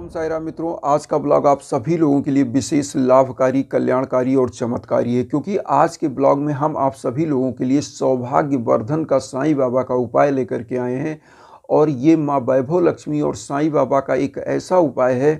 ओम साई राम मित्रों, आज का ब्लॉग आप सभी लोगों के लिए विशेष लाभकारी, कल्याणकारी और चमत्कारी है, क्योंकि आज के ब्लॉग में हम आप सभी लोगों के लिए सौभाग्य वर्धन का साईं बाबा का उपाय लेकर के आए हैं। और ये माँ वैभव लक्ष्मी और साईं बाबा का एक ऐसा उपाय है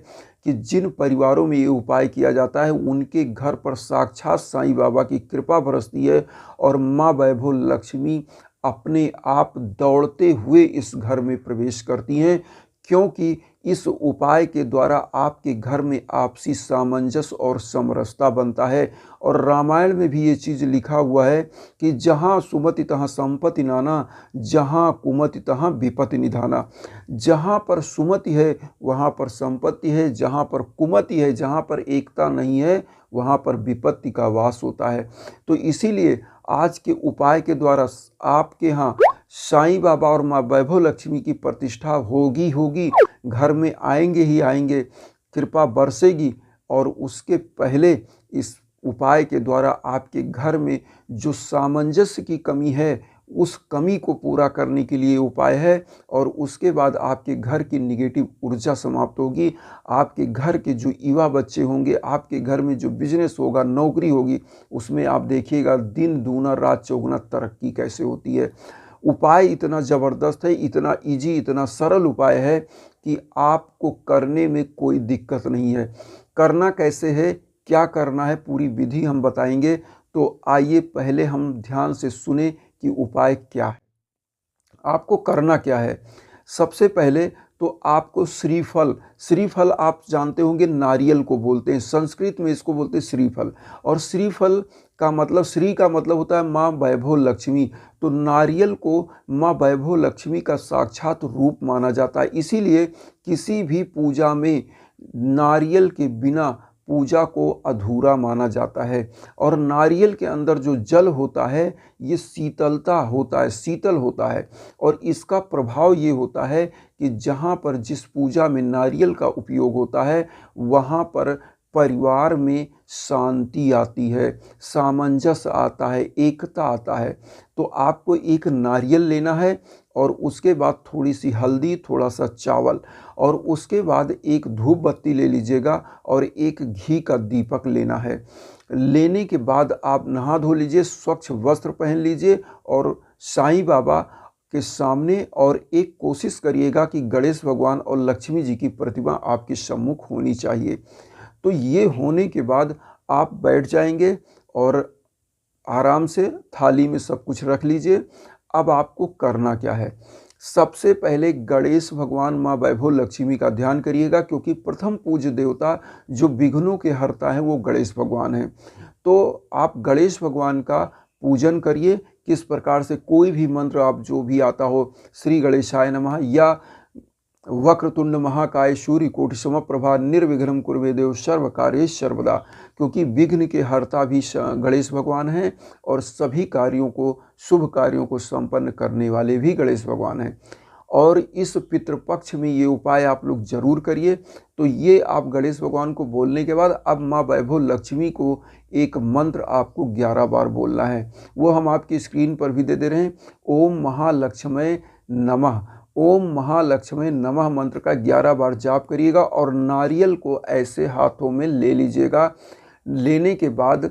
कि जिन परिवारों में ये उपाय किया जाता है उनके घर पर साक्षात साईं बाबा की कृपा बरसती है और माँ वैभव लक्ष्मी अपने आप दौड़ते हुए इस घर में प्रवेश करती हैं, क्योंकि इस उपाय के द्वारा आपके घर में आपसी सामंजस्य और समरसता बनता है। और रामायण में भी ये चीज़ लिखा हुआ है कि जहाँ सुमति तहाँ संपत्ति नाना, जहाँ कुमति तहाँ विपत्ति निधाना। जहाँ पर सुमति है वहाँ पर संपत्ति है, जहाँ पर कुमति है, जहाँ पर एकता नहीं है वहाँ पर विपत्ति का वास होता है। तो इसीलिए आज के उपाय के द्वारा आपके यहाँ साईं बाबा और माँ वैभव लक्ष्मी की प्रतिष्ठा होगी, घर में आएंगे ही आएंगे, कृपा बरसेगी। और उसके पहले इस उपाय के द्वारा आपके घर में जो सामंजस्य की कमी है उस कमी को पूरा करने के लिए उपाय है। और उसके बाद आपके घर की निगेटिव ऊर्जा समाप्त होगी। आपके घर के जो युवा बच्चे होंगे, आपके घर में जो बिजनेस होगा, नौकरी होगी, उसमें आप देखिएगा दिन दूना रात चौगुना तरक्की कैसे होती है। उपाय इतना ज़बरदस्त है, इतना इजी, इतना सरल उपाय है कि आपको करने में कोई दिक्कत नहीं है। करना कैसे है, क्या करना है, पूरी विधि हम बताएंगे। तो आइए पहले हम ध्यान से सुने कि उपाय क्या है। आपको करना क्या है। सबसे पहले तो आपको श्रीफल आप जानते होंगे, नारियल को बोलते हैं, संस्कृत में इसको बोलते हैं श्रीफल। और श्रीफल का मतलब, श्री का मतलब होता है माँ वैभव लक्ष्मी। तो नारियल को माँ वैभव लक्ष्मी का साक्षात रूप माना जाता है। इसीलिए किसी भी पूजा में नारियल के बिना पूजा को अधूरा माना जाता है। और नारियल के अंदर जो जल होता है ये शीतलता होता है, शीतल होता है। और इसका प्रभाव ये होता है कि जहाँ पर जिस पूजा में नारियल का उपयोग होता है वहाँ पर परिवार में शांति आती है, सामंजस्य आता है, एकता आता है। तो आपको एक नारियल लेना है और उसके बाद थोड़ी सी हल्दी, थोड़ा सा चावल, और उसके बाद एक धूप बत्ती ले लीजिएगा और एक घी का दीपक लेना है। लेने के बाद आप नहा धो लीजिए, स्वच्छ वस्त्र पहन लीजिए और साईं बाबा के सामने, और एक कोशिश करिएगा कि गणेश भगवान और लक्ष्मी जी की प्रतिमा आपके सम्मुख होनी चाहिए। तो ये होने के बाद आप बैठ जाएंगे और आराम से थाली में सब कुछ रख लीजिए। अब आपको करना क्या है। सबसे पहले गणेश भगवान माँ वैभव लक्ष्मी का ध्यान करिएगा, क्योंकि प्रथम पूज्य देवता जो विघ्नों के हरता है वो गणेश भगवान है। तो आप गणेश भगवान का पूजन करिए। किस प्रकार से, कोई भी मंत्र आप जो भी आता हो, श्री गणेशाय नमः या वक्रतुंड महाकाय सूर्यकोटि समप्रभा निर्विघ्नं कुर्वे देव सर्व कार्येषु सर्वदा। क्योंकि विघ्न के हरता भी गणेश भगवान हैं और सभी कार्यों को, शुभ कार्यों को संपन्न करने वाले भी गणेश भगवान हैं। और इस पितृपक्ष में ये उपाय आप लोग जरूर करिए। तो ये आप गणेश भगवान को बोलने के बाद अब माँ वैभव लक्ष्मी को एक मंत्र आपको 11 बार बोलना है। वो हम आपकी स्क्रीन पर भी दे रहे हैं। ओम महालक्ष्मय नमः, ओम महालक्ष्मी नमः मंत्र का 11 बार जाप करिएगा और नारियल को ऐसे हाथों में ले लीजिएगा। लेने के बाद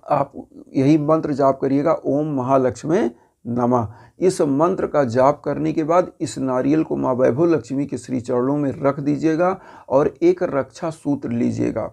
आप यही मंत्र जाप करिएगा, ओम महालक्ष्मी नमः। इस मंत्र का जाप करने के बाद इस नारियल को माँ वैभव लक्ष्मी के श्री चरणों में रख दीजिएगा और एक रक्षा सूत्र लीजिएगा।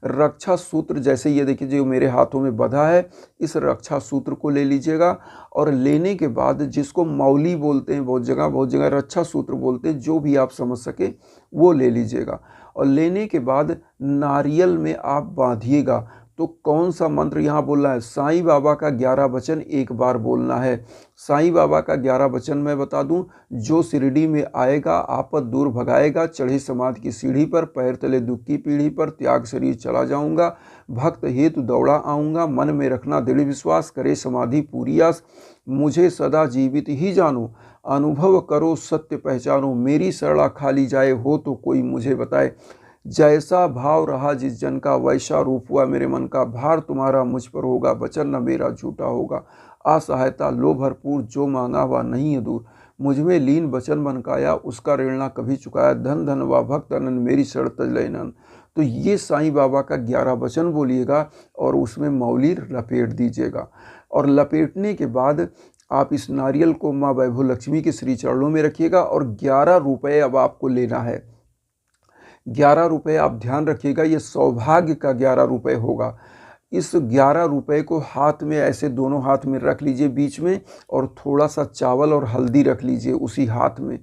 रक्षा सूत्र जैसे ये देखिए जो मेरे हाथों में बंधा है, इस रक्षा सूत्र को ले लीजिएगा। और लेने के बाद, जिसको मौली बोलते हैं बहुत जगह रक्षा सूत्र बोलते हैं, जो भी आप समझ सके वो ले लीजिएगा। और लेने के बाद नारियल में आप बांधिएगा। तो कौन सा मंत्र यहाँ बोलना है, साईं बाबा का 11 वचन एक बार बोलना है। साईं बाबा का 11 वचन मैं बता दूं, जो शिरडी में आएगा आपद दूर भगाएगा, चढ़ी समाधि की सीढ़ी पर, पैर तले दुख की पीढ़ी पर, त्याग शरीर चला जाऊंगा, भक्त हेतु दौड़ा आऊँगा, मन में रखना दृढ़ विश्वास, करे समाधि पूरी आस, मुझे सदा जीवित ही जानो, अनुभव करो सत्य पहचानो, मेरी सरला खाली जाए हो तो कोई मुझे बताए, जैसा भाव रहा जिस जन का वैसा रूप हुआ मेरे मन का, भार तुम्हारा मुझ पर होगा, वचन न मेरा झूठा होगा, असहायता लो भरपूर जो मांगा हुआ नहीं है दूर, मुझ में लीन वचन बन काया, उसका ऋण ना कभी चुकाया, धन धन वा भक्त अनन मेरी शरण तज लय नन। तो ये साईं बाबा का 11 वचन बोलिएगा और उसमें मौली लपेट दीजिएगा। और लपेटने के बाद आप इस नारियल को माँ वैभव लक्ष्मी के श्री चरणों में रखिएगा और 11 रुपये अब आपको लेना है। 11 रुपये आप ध्यान रखिएगा, ये सौभाग्य का 11 रुपये होगा। इस 11 रुपये को हाथ में ऐसे दोनों हाथ में रख लीजिए बीच में, और थोड़ा सा चावल और हल्दी रख लीजिए उसी हाथ में।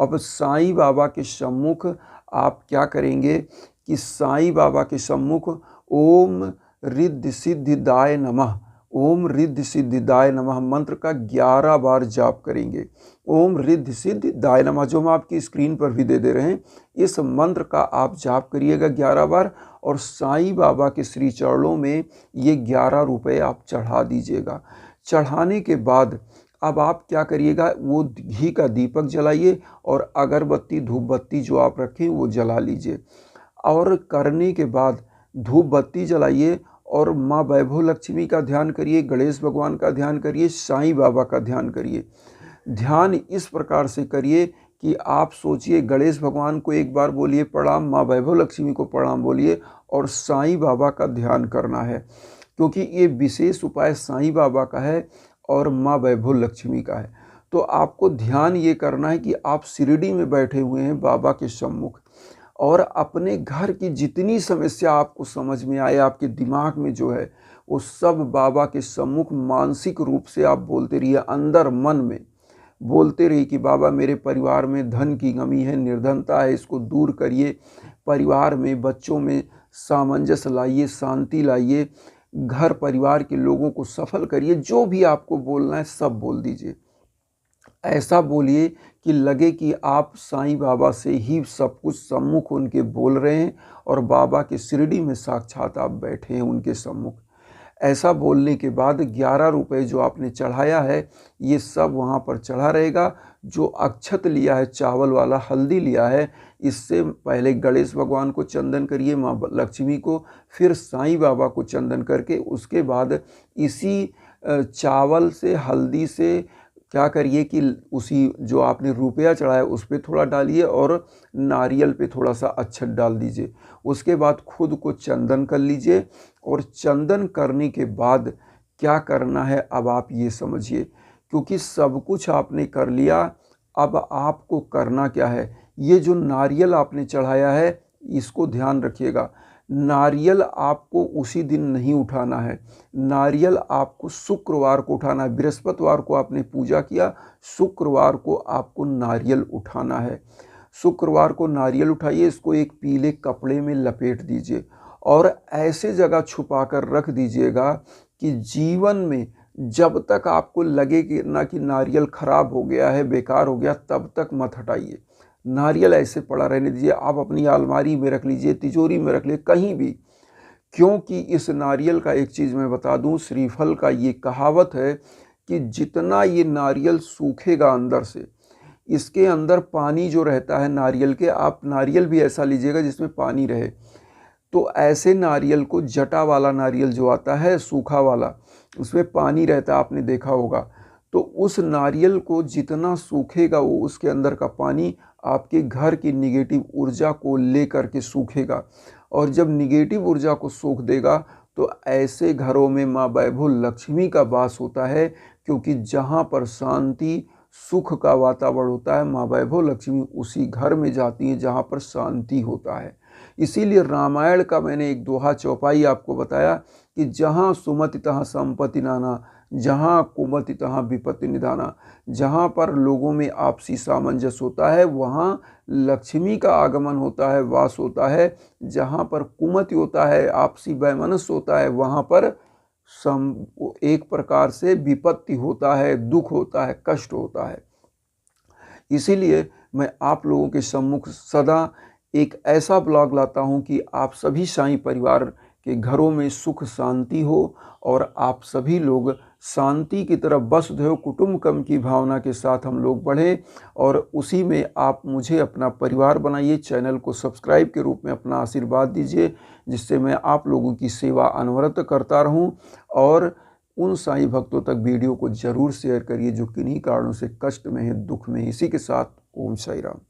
अब साईं बाबा के सम्मुख आप क्या करेंगे कि साईं बाबा के सम्मुख ओम रिद्धि सिद्धिदाय नमः, ओम रिद्धि सिद्धिदाय नमः मंत्र का 11 बार जाप करेंगे। ओम रिद्धि सिद्धिदाय नमः, जो हम आपकी स्क्रीन पर भी दे रहे हैं, इस मंत्र का आप जाप करिएगा 11 बार और साईं बाबा के श्री चरणों में ये 11 रुपये आप चढ़ा दीजिएगा। चढ़ाने के बाद अब आप क्या करिएगा, वो घी का दीपक जलाइए और अगरबत्ती धूप बत्ती जो आप रखें वो जला लीजिए। और करने के बाद धूप बत्ती जलाइए और माँ वैभव लक्ष्मी का ध्यान करिए, गणेश भगवान का ध्यान करिए, साईं बाबा का ध्यान करिए। ध्यान इस प्रकार से करिए कि आप सोचिए, गणेश भगवान को एक बार बोलिए प्रणाम, माँ वैभव लक्ष्मी को प्रणाम बोलिए और साईं बाबा का ध्यान करना है, क्योंकि ये विशेष उपाय साईं बाबा का है और माँ वैभव लक्ष्मी का है। तो आपको ध्यान ये करना है कि आप शिरडी में बैठे हुए हैं बाबा के सम्मुख, और अपने घर की जितनी समस्या आपको समझ में आए, आपके दिमाग में जो है, वो सब बाबा के सम्मुख मानसिक रूप से आप बोलते रहिए, अंदर मन में बोलते रहिए कि बाबा मेरे परिवार में धन की कमी है, निर्धनता है, इसको दूर करिए, परिवार में बच्चों में सामंजस्य लाइए, शांति लाइए, घर परिवार के लोगों को सफल करिए। जो भी आपको बोलना है सब बोल दीजिए। ऐसा बोलिए कि लगे कि आप साईं बाबा से ही सब कुछ सम्मुख उनके बोल रहे हैं और बाबा के शिरडी में साक्षात आप बैठे हैं उनके सम्मुख। ऐसा बोलने के बाद 11 रुपये जो आपने चढ़ाया है ये सब वहाँ पर चढ़ा रहेगा। जो अक्षत लिया है, चावल वाला, हल्दी लिया है, इससे पहले गणेश भगवान को चंदन करिए, माँ लक्ष्मी को, फिर साईं बाबा को चंदन करके उसके बाद इसी चावल से, हल्दी से क्या करिए कि उसी जो आपने रुपया चढ़ाया उस पर थोड़ा डालिए और नारियल पे थोड़ा सा अक्षत डाल दीजिए। उसके बाद खुद को चंदन कर लीजिए और चंदन करने के बाद क्या करना है अब आप ये समझिए, क्योंकि सब कुछ आपने कर लिया। अब आपको करना क्या है, ये जो नारियल आपने चढ़ाया है इसको ध्यान रखिएगा, नारियल आपको उसी दिन नहीं उठाना है, नारियल आपको शुक्रवार को उठाना है। बृहस्पतिवार को आपने पूजा किया, शुक्रवार को आपको नारियल उठाना है। शुक्रवार को नारियल उठाइए, इसको एक पीले कपड़े में लपेट दीजिए और ऐसे जगह छुपा कर रख दीजिएगा कि जीवन में जब तक आपको लगे कि ना कि नारियल खराब हो गया है, बेकार हो गया, तब तक मत हटाइए। नारियल ऐसे पड़ा रहने दीजिए। आप अपनी अलमारी में रख लीजिए, तिजोरी में रख लीजिए, कहीं भी, क्योंकि इस नारियल का एक चीज़ मैं बता दूं, श्रीफल का ये कहावत है कि जितना ये नारियल सूखेगा अंदर से, इसके अंदर पानी जो रहता है नारियल के, आप नारियल भी ऐसा लीजिएगा जिसमें पानी रहे। तो ऐसे नारियल को, जटा वाला नारियल जो आता है सूखा वाला, उसमें पानी रहता है, आपने देखा होगा, तो उस नारियल को जितना सूखेगा वो उसके अंदर का पानी आपके घर की निगेटिव ऊर्जा को लेकर के सूखेगा, और जब निगेटिव ऊर्जा को सूख देगा तो ऐसे घरों में माँ वैभव लक्ष्मी का वास होता है, क्योंकि जहाँ पर शांति सुख का वातावरण होता है, माँ वैभव लक्ष्मी उसी घर में जाती हैं जहाँ पर शांति होता है। इसीलिए रामायण का मैंने एक दोहा चौपाई आपको बताया कि जहाँ सुमति तहाँ संपत्ति नाना, जहाँ कुमति तहाँ विपत्ति निधाना। जहाँ पर लोगों में आपसी सामंजस्य होता है वहाँ लक्ष्मी का आगमन होता है, वास होता है। जहाँ पर कुमति होता है, आपसी वैमनस्य होता है, वहाँ पर एक प्रकार से विपत्ति होता है, दुख होता है, कष्ट होता है। इसीलिए मैं आप लोगों के सम्मुख सदा एक ऐसा ब्लॉग लाता हूं कि आप सभी साईं परिवार के घरों में सुख शांति हो और आप सभी लोग शांति की तरफ वसुधैव कुटुम्बकम की भावना के साथ हम लोग बढ़ें, और उसी में आप मुझे अपना परिवार बनाइए। चैनल को सब्सक्राइब के रूप में अपना आशीर्वाद दीजिए, जिससे मैं आप लोगों की सेवा अनवरत करता रहूं और उन साईं भक्तों तक वीडियो को जरूर शेयर करिए जो किन्हीं कारणों से कष्ट में है, दुख में। इसी के साथ ओम साई राम।